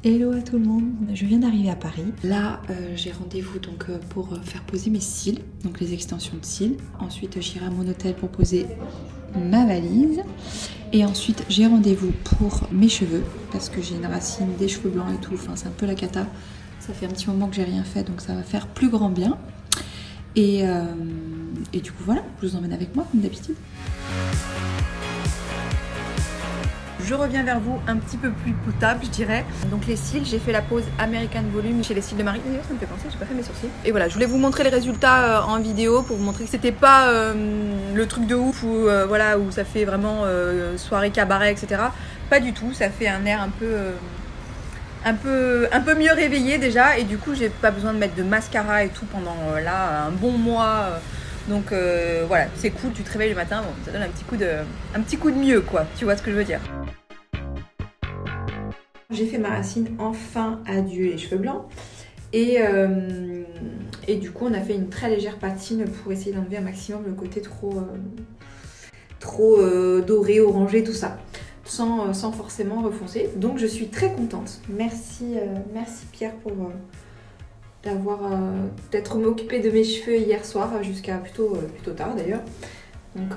Hello à tout le monde, je viens d'arriver à Paris. Là, j'ai rendez-vous donc pour faire poser mes cils, donc les extensions de cils. Ensuite, j'irai à mon hôtel pour poser ma valise. Et ensuite, j'ai rendez-vous pour mes cheveux parce que j'ai une racine, des cheveux blancs et tout. Enfin, c'est un peu la cata. Ça fait un petit moment que j'ai rien fait, donc ça va faire plus grand bien. Et du coup, voilà, je vous emmène avec moi comme d'habitude. Je reviens vers vous un petit peu plus potable, je dirais. Donc les cils, j'ai fait la pose American Volume chez les cils de Marie. D'ailleurs, ça me fait penser, j'ai pas fait mes sourcils. Et voilà, je voulais vous montrer les résultats en vidéo pour vous montrer que c'était pas le truc de ouf où, voilà, où ça fait vraiment soirée cabaret, etc. Pas du tout, ça fait un air un peu mieux réveillé déjà. Et du coup, j'ai pas besoin de mettre de mascara et tout pendant là un bon mois. Donc voilà, c'est cool, tu te réveilles le matin, bon, ça donne un petit coup de mieux, quoi. Tu vois ce que je veux dire. J'ai fait ma racine, enfin adieu les cheveux blancs. Et du coup, on a fait une très légère patine pour essayer d'enlever un maximum le côté trop doré, orangé, tout ça. Sans forcément refoncer. Donc je suis très contente. Merci Pierre pour d'être m'occuper de mes cheveux hier soir jusqu'à plutôt tard d'ailleurs. Donc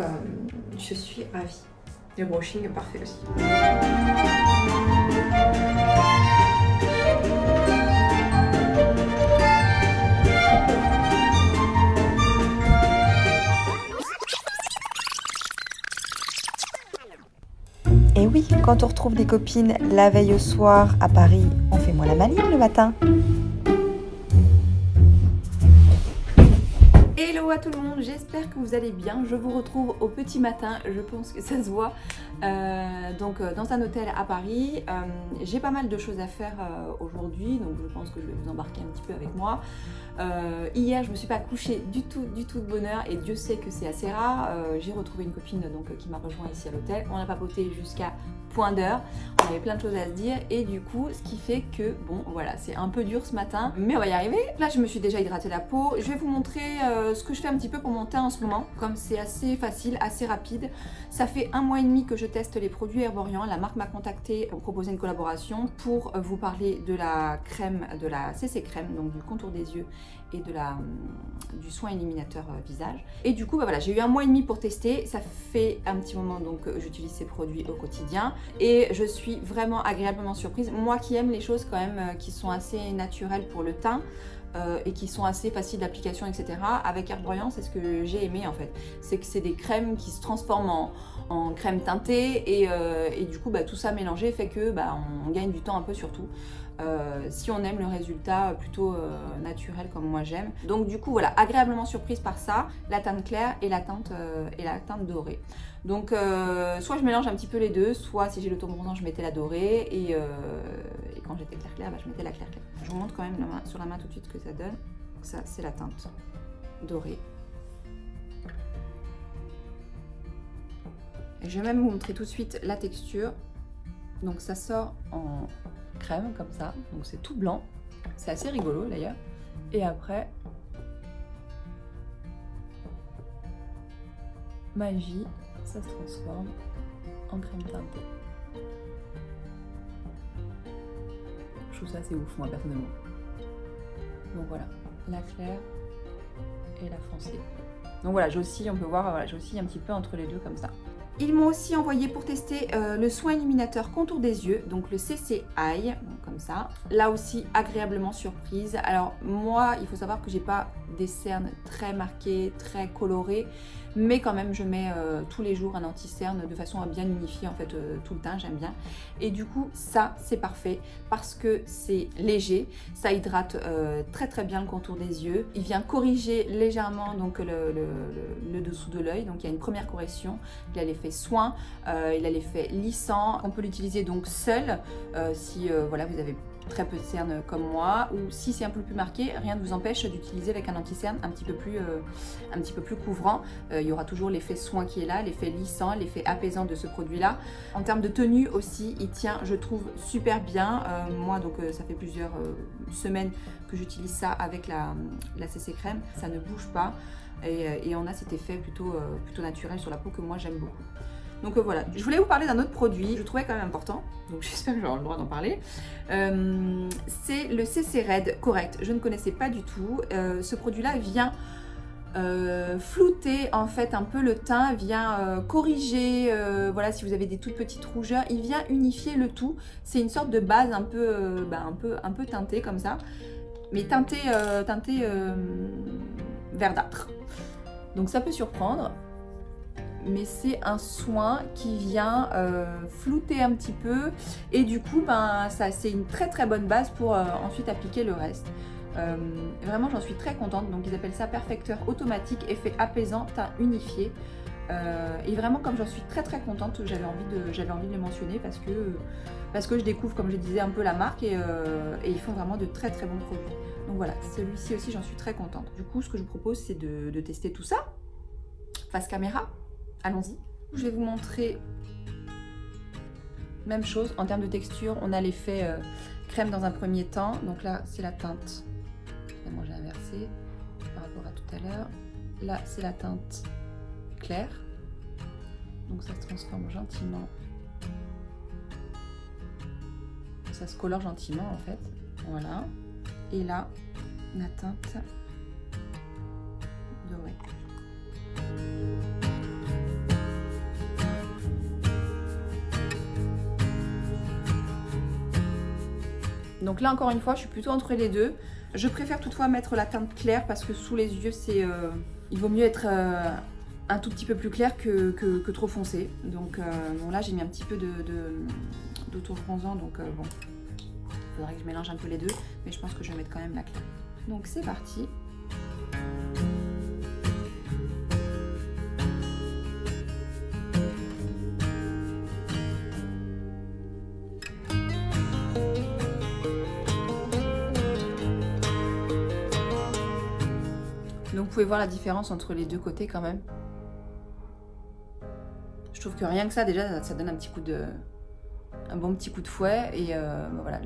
je suis ravie. Le brushing parfait aussi. Et oui, quand on retrouve des copines la veille au soir à Paris, on fait moins la maline le matin. Hello à tout le monde, j'espère que vous allez bien. Je vous retrouve au petit matin, je pense que ça se voit. Donc dans un hôtel à Paris. J'ai pas mal de choses à faire aujourd'hui, donc je pense que je vais vous embarquer un petit peu avec moi. Hier, je me suis pas couchée du tout de bonne heure et Dieu sait que c'est assez rare. J'ai retrouvé une copine donc, qui m'a rejoint ici à l'hôtel. On a papoté jusqu'à point d'heure. On avait plein de choses à se dire et du coup, ce qui fait que bon, voilà, c'est un peu dur ce matin, mais on va y arriver. Là, je me suis déjà hydraté la peau. Je vais vous montrer ce que je fais un petit peu pour mon teint en ce moment. Comme c'est assez facile, assez rapide. Ça fait 1 mois et demi que je teste les produits Herborian. La marque m'a contacté pour proposer une collaboration pour vous parler de la crème, de la CC crème, donc du contour des yeux et du soin éliminateur visage. Et du coup, bah voilà, j'ai eu 1 mois et demi pour tester. Ça fait un petit moment donc que j'utilise ces produits au quotidien et je suis vraiment agréablement surprise. Moi qui aime les choses quand même qui sont assez naturelles pour le teint, et qui sont assez faciles d'application, etc. Avec Herborian, c'est ce que j'ai aimé en fait. C'est que c'est des crèmes qui se transforment en crème teintée et du coup bah, tout ça mélangé fait que bah, on gagne du temps un peu surtout. Si on aime le résultat plutôt naturel comme moi j'aime. Donc du coup voilà, agréablement surprise par ça, la teinte claire et la teinte dorée. Donc soit je mélange un petit peu les deux, soit si j'ai le ton bronzant je mettais la dorée et quand j'étais clair bah, je mettais la claire. Je vous montre quand même sur la main tout de suite ce que ça donne. Ça c'est la teinte dorée. Et je vais même vous montrer tout de suite la texture. Donc ça sort en crème comme ça, donc c'est tout blanc, c'est assez rigolo d'ailleurs. Et après, magie, ça se transforme en crème teintée. Je trouve ça assez ouf moi personnellement. Donc voilà, la claire et la foncée. Donc voilà, j'oscille, on peut voir, voilà, j'oscille un petit peu entre les deux comme ça. Ils m'ont aussi envoyé pour tester le soin éliminateur contour des yeux, donc le CC Eye, comme ça. Là aussi, agréablement surprise. Alors moi, il faut savoir que j'ai pas des cernes très marquées, très colorées, mais quand même, je mets tous les jours un anti-cerne de façon à bien unifier en fait tout le teint, j'aime bien. Et du coup, ça, c'est parfait parce que c'est léger, ça hydrate très bien le contour des yeux. Il vient corriger légèrement donc le dessous de l'œil, donc il y a une première correction. Il a l'effet soin, il a l'effet lissant. On peut l'utiliser donc seul si voilà, vous avez très peu de cernes comme moi, ou si c'est un peu plus marqué, rien ne vous empêche d'utiliser avec un anti-cerne un petit peu plus couvrant. Il y aura toujours l'effet soin qui est là, l'effet lissant, l'effet apaisant de ce produit-là. En termes de tenue aussi, il tient, je trouve, super bien. Moi, donc, ça fait plusieurs semaines que j'utilise ça avec la CC crème. Ça ne bouge pas et on a cet effet plutôt naturel sur la peau que moi j'aime beaucoup. Donc voilà, je voulais vous parler d'un autre produit, je trouvais quand même important, donc j'espère que j'aurai le droit d'en parler. C'est le CC Red Correct, je ne connaissais pas du tout. Ce produit-là vient flouter en fait un peu le teint, vient corriger, voilà, si vous avez des toutes petites rougeurs, il vient unifier le tout. C'est une sorte de base un peu, un peu teintée comme ça, mais teintée verdâtre. Donc ça peut surprendre. Mais c'est un soin qui vient flouter un petit peu et du coup c'est une très bonne base pour ensuite appliquer le reste. Vraiment j'en suis très contente, donc ils appellent ça perfecteur automatique, effet apaisant, teint unifié. Et vraiment comme j'en suis très contente, j'avais envie de le mentionner parce que je découvre, comme je disais, un peu la marque et ils font vraiment de très bons produits. Donc voilà, celui-ci aussi j'en suis très contente. Du coup ce que je vous propose c'est de tester tout ça face caméra. Allons-y. Je vais vous montrer, même chose, en termes de texture, on a l'effet crème dans un premier temps. Donc là, c'est la teinte, finalement j'ai inversé par rapport à tout à l'heure. Là, c'est la teinte claire. Donc ça se transforme gentiment. Ça se colore gentiment en fait. Voilà. Et là, la teinte dorée. Donc là encore une fois je suis plutôt entre les deux. Je préfère toutefois mettre la teinte claire parce que sous les yeux c'est il vaut mieux être un tout petit peu plus clair que trop foncé. Donc bon, là j'ai mis un petit peu d'auto-bronzant, donc bon, il faudrait que je mélange un peu les deux, mais je pense que je vais mettre quand même la claire. Donc c'est parti. Donc vous pouvez voir la différence entre les deux côtés quand même. Je trouve que rien que ça déjà ça donne un bon petit coup de fouet et voilà,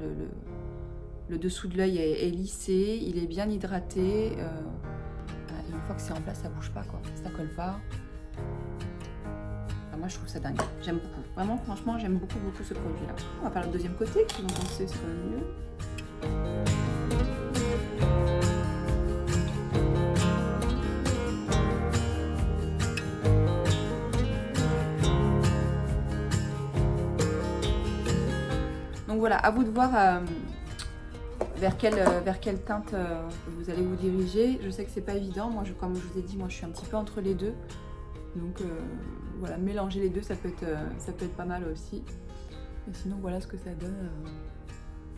le dessous de l'œil est lissé, il est bien hydraté. Et une fois que c'est en place ça bouge pas quoi, ça colle pas. Enfin, moi je trouve ça dingue, j'aime beaucoup. Vraiment franchement j'aime beaucoup ce produit là. On va faire le deuxième côté, qui vont penser c'est quand même mieux. Donc voilà, à vous de voir vers quelle teinte vous allez vous diriger. Je sais que c'est pas évident, moi comme je vous ai dit, moi je suis un petit peu entre les deux. Donc voilà, mélanger les deux ça peut être pas mal aussi. Et sinon voilà ce que ça donne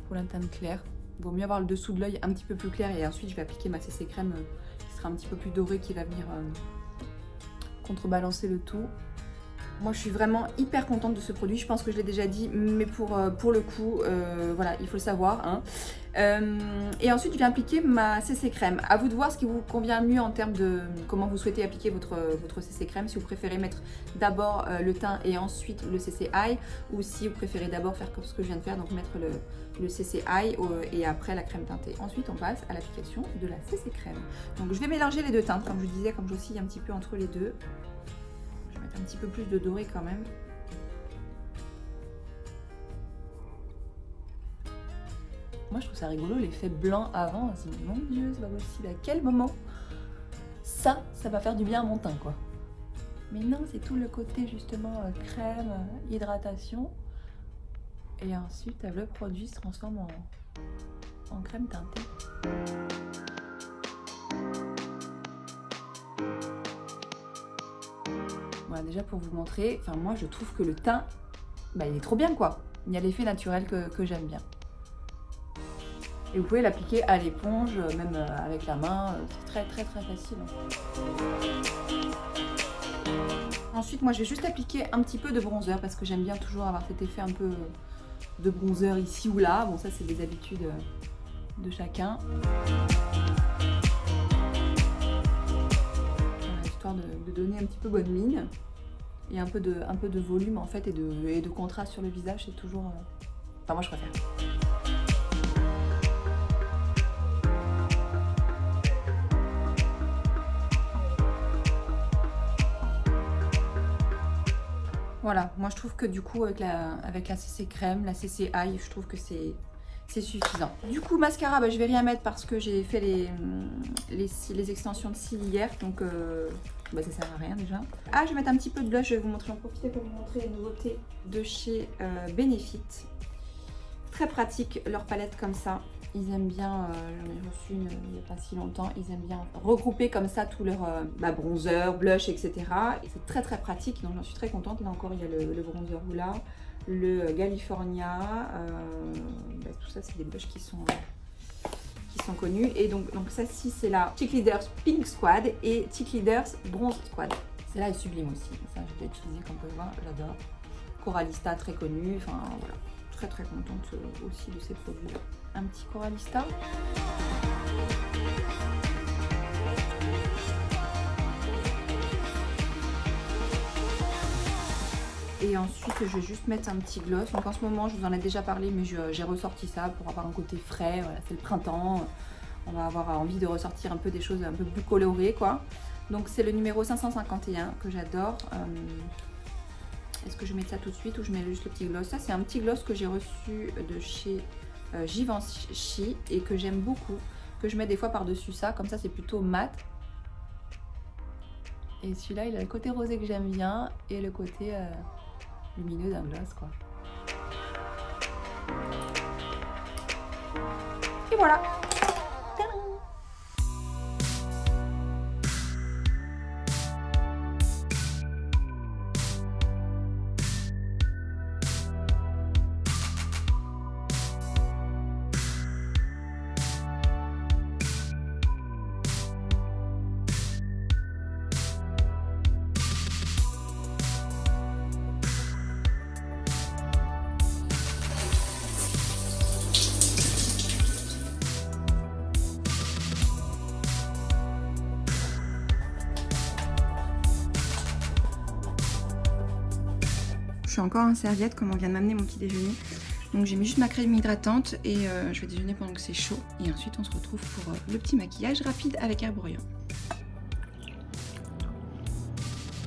pour la teinte claire. Il vaut mieux avoir le dessous de l'œil un petit peu plus clair et ensuite je vais appliquer ma CC crème qui sera un petit peu plus dorée, qui va venir contrebalancer le tout. Moi je suis vraiment hyper contente de ce produit, je pense que je l'ai déjà dit, mais pour le coup, voilà, il faut le savoir. Hein. Et ensuite je vais appliquer ma CC crème. À vous de voir ce qui vous convient le mieux en termes de comment vous souhaitez appliquer votre CC crème. Si vous préférez mettre d'abord le teint et ensuite le CC Eye, ou si vous préférez d'abord faire comme ce que je viens de faire, donc mettre le CC Eye et après la crème teintée. Ensuite on passe à l'application de la CC crème. Donc je vais mélanger les deux teintes, comme je vous disais, comme j'oscille un petit peu entre les deux. Je vais mettre un petit peu plus de doré quand même. Moi je trouve ça rigolo l'effet blanc avant. On se dit mon Dieu, c'est pas possible, à quel moment ça va faire du bien à mon teint quoi. Mais non, c'est tout le côté justement crème, hydratation. Et ensuite le produit se transforme en crème teintée. Voilà, déjà pour vous montrer, enfin moi je trouve que le teint, bah, il est trop bien quoi. Il y a l'effet naturel que j'aime bien. Et vous pouvez l'appliquer à l'éponge, même avec la main, c'est très facile. Ensuite moi je vais juste appliquer un petit peu de bronzer parce que j'aime bien toujours avoir cet effet un peu de bronzer ici ou là. Bon ça c'est des habitudes de chacun. Histoire de donner un petit peu bonne mine et un peu de volume en fait et de contraste sur le visage, c'est toujours... Enfin moi je préfère. Voilà, moi je trouve que du coup avec la CC crème, la CC Eye, je trouve que c'est suffisant. Du coup mascara, bah, je vais rien mettre parce que j'ai fait les extensions de cils hier, donc bah, ça sert à rien déjà. Ah, je vais mettre un petit peu de blush, je vais vous montrer, j'en profiter pour vous montrer les nouveautés de chez Benefit. Très pratique leur palette comme ça. Ils aiment bien, j'en ai reçu une il n'y a pas si longtemps, ils aiment bien regrouper comme ça tous leurs bronzer, blush, etc. Et c'est très très pratique, donc j'en suis très contente. Là encore, il y a le bronzer Hoola, le California, tout ça c'est des blushs qui sont connus. Et donc ça-ci c'est la Cheek Leaders Pink Squad et Cheek Leaders Bronze Squad. Celle-là est sublime aussi, ça j'ai déjà utilisé comme vous pouvez voir, j'adore. Coralista très connu, enfin voilà. Très très contente aussi de ces produits là. Un petit Coralista. Et ensuite je vais juste mettre un petit gloss. Donc en ce moment je vous en ai déjà parlé mais j'ai ressorti ça pour avoir un côté frais. Voilà, c'est le printemps, on va avoir envie de ressortir un peu des choses un peu plus colorées quoi. Donc c'est le numéro 551 que j'adore. Est-ce que je mets ça tout de suite ou je mets juste le petit gloss? Ça c'est un petit gloss que j'ai reçu de chez Givenchy et que j'aime beaucoup, que je mets des fois par dessus ça, comme ça c'est plutôt mat. Et celui-là il a le côté rosé que j'aime bien et le côté lumineux d'un gloss quoi. Et voilà. Je suis encore en serviette comme on vient de m'amener mon petit déjeuner. Donc j'ai mis juste ma crème hydratante et je vais déjeuner pendant que c'est chaud. Et ensuite on se retrouve pour le petit maquillage rapide avec Herborian.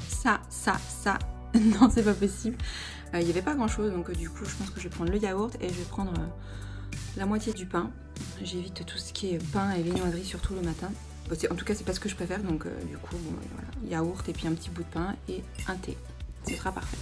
Ça, non c'est pas possible. Il n'y avait pas grand chose donc du coup je pense que je vais prendre le yaourt et je vais prendre la moitié du pain. J'évite tout ce qui est pain et viennoiserie surtout le matin. En tout cas c'est pas ce que je préfère donc du coup bon, voilà, yaourt et puis un petit bout de pain et un thé. Ce sera parfait.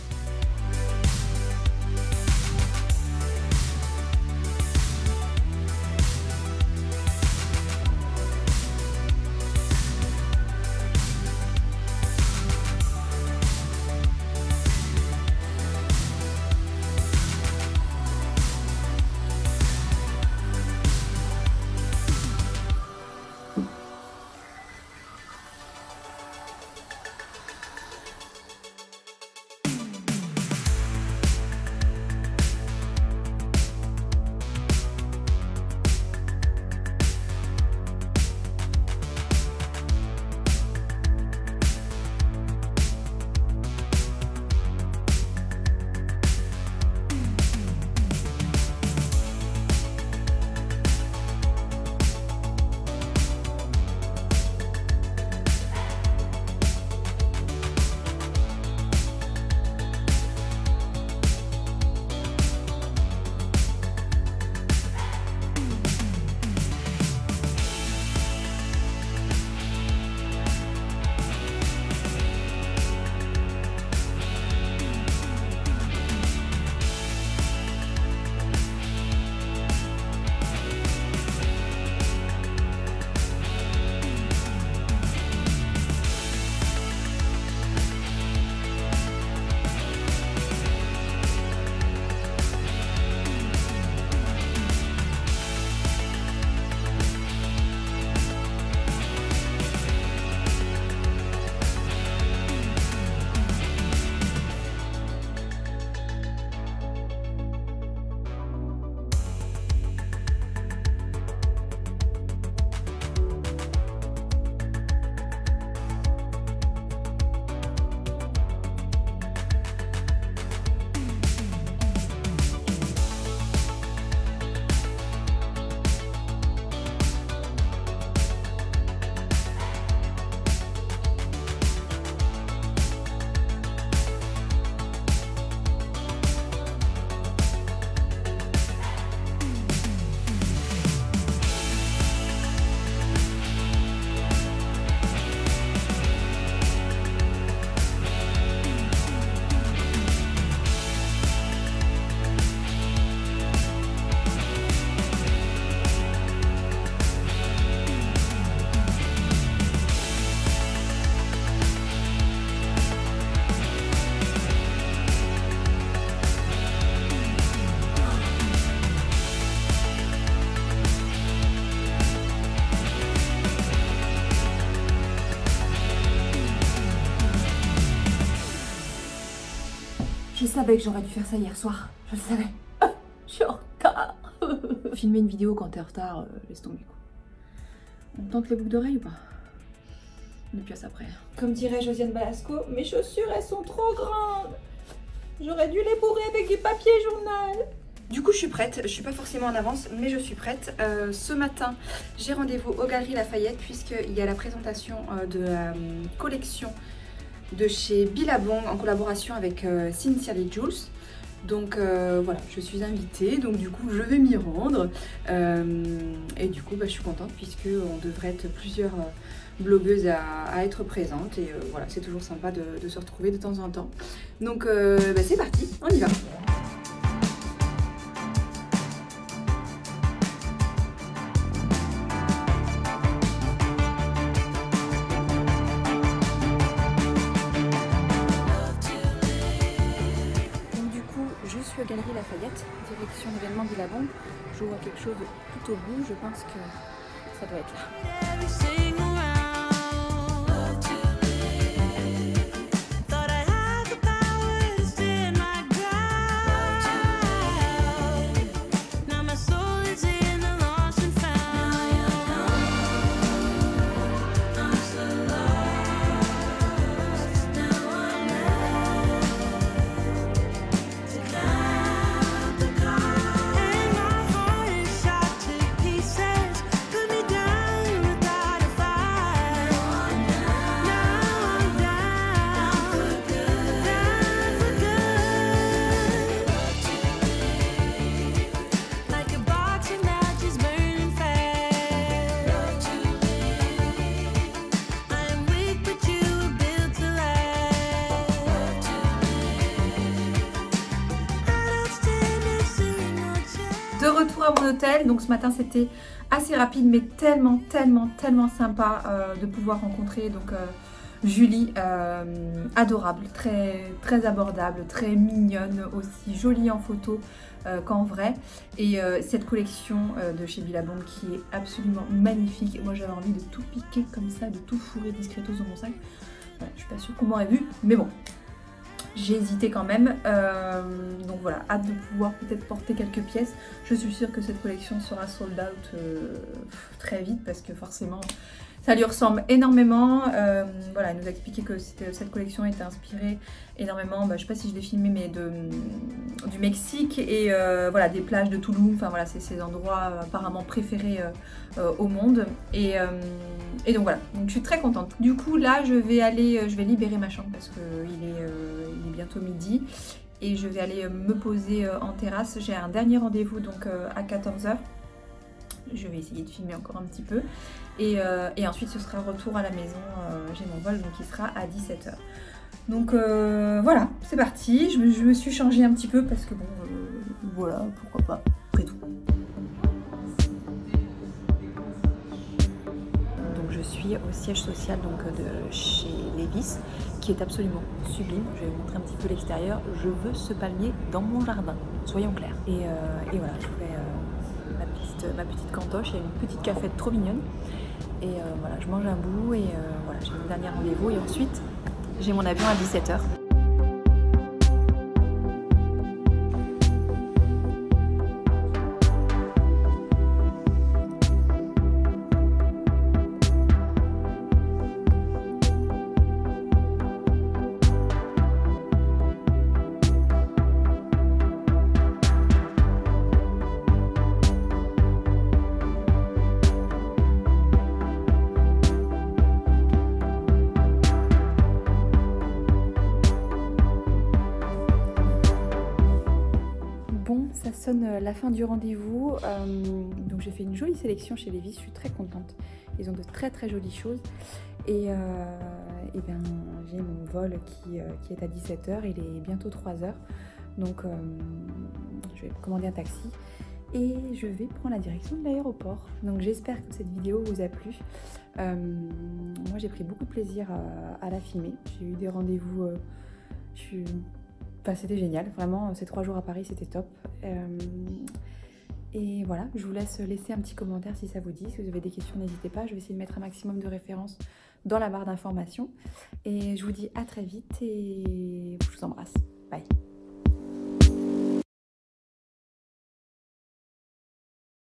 savais que j'aurais dû faire ça hier soir. Je le savais. Je suis en retard. Filmer une vidéo quand t'es en retard, laisse tomber quoi. On tente les boucles d'oreilles ou pas? On est plus à ça après. Comme dirait Josiane Balasco, mes chaussures elles sont trop grandes. J'aurais dû les bourrer avec du papier journal. Du coup je suis prête, je suis pas forcément en avance mais je suis prête. Ce matin j'ai rendez-vous aux Galeries Lafayette puisqu'il y a la présentation de la collection de chez Billabong en collaboration avec Sincerely Jules. Donc voilà, je suis invitée, donc du coup je vais m'y rendre et du coup je suis contente puisque on devrait être plusieurs blogueuses à être présentes et voilà, c'est toujours sympa de se retrouver de temps en temps. Donc c'est parti, on y va. Je suis aux Galeries Lafayette, direction l'événement Billabong. Je vois quelque chose tout au bout, je pense que ça doit être là. De retour à mon hôtel, donc ce matin c'était assez rapide mais tellement sympa de pouvoir rencontrer donc Julie, adorable, très abordable, très mignonne aussi, jolie en photo qu'en vrai, et cette collection de chez Billabong qui est absolument magnifique. Moi j'avais envie de tout piquer comme ça, de tout fourrer discretos dans mon sac. Voilà, je suis pas sûre qu'on m'aurait vu mais bon. J'ai hésité quand même, donc voilà, hâte de pouvoir peut-être porter quelques pièces. Je suis sûre que cette collection sera sold out très vite parce que forcément ça lui ressemble énormément. Voilà, elle nous a expliqué que cette collection était inspirée énormément, je sais pas si je l'ai filmé, mais du Mexique et voilà, des plages de Tulum. Enfin voilà, c'est ses endroits apparemment préférés au monde. Et donc voilà, donc je suis très contente. Du coup là je vais libérer ma chambre parce qu'il est bientôt midi et je vais aller me poser en terrasse. J'ai un dernier rendez-vous donc à 14 h. Je vais essayer de filmer encore un petit peu et ensuite ce sera retour à la maison. J'ai mon vol donc il sera à 17 h. Donc voilà, c'est parti. Je me suis changée un petit peu parce que bon, voilà, pourquoi pas, après tout. Donc je suis au siège social donc de chez Levi's qui est absolument sublime. Je vais vous montrer un petit peu l'extérieur. Je veux ce palmier dans mon jardin, soyons clairs. Et voilà, je fais ma petite cantoche. Il y a une petite cafette trop mignonne. Et voilà, je mange un bout et voilà, j'ai mon dernier rendez-vous et ensuite j'ai mon avion à 17 h. Ça sonne la fin du rendez-vous, donc j'ai fait une jolie sélection chez Levi's, je suis très contente. Ils ont de très jolies choses et ben, j'ai mon vol qui est à 17 h, il est bientôt 3 h, donc je vais commander un taxi et je vais prendre la direction de l'aéroport. Donc j'espère que cette vidéo vous a plu. Moi j'ai pris beaucoup de plaisir à la filmer, j'ai eu des rendez-vous, c'était génial, vraiment, ces 3 jours à Paris c'était top. Et voilà, je vous laisse laisser un petit commentaire si ça vous dit. Si vous avez des questions, n'hésitez pas, je vais essayer de mettre un maximum de références dans la barre d'informations. Et je vous dis à très vite et je vous embrasse. Bye.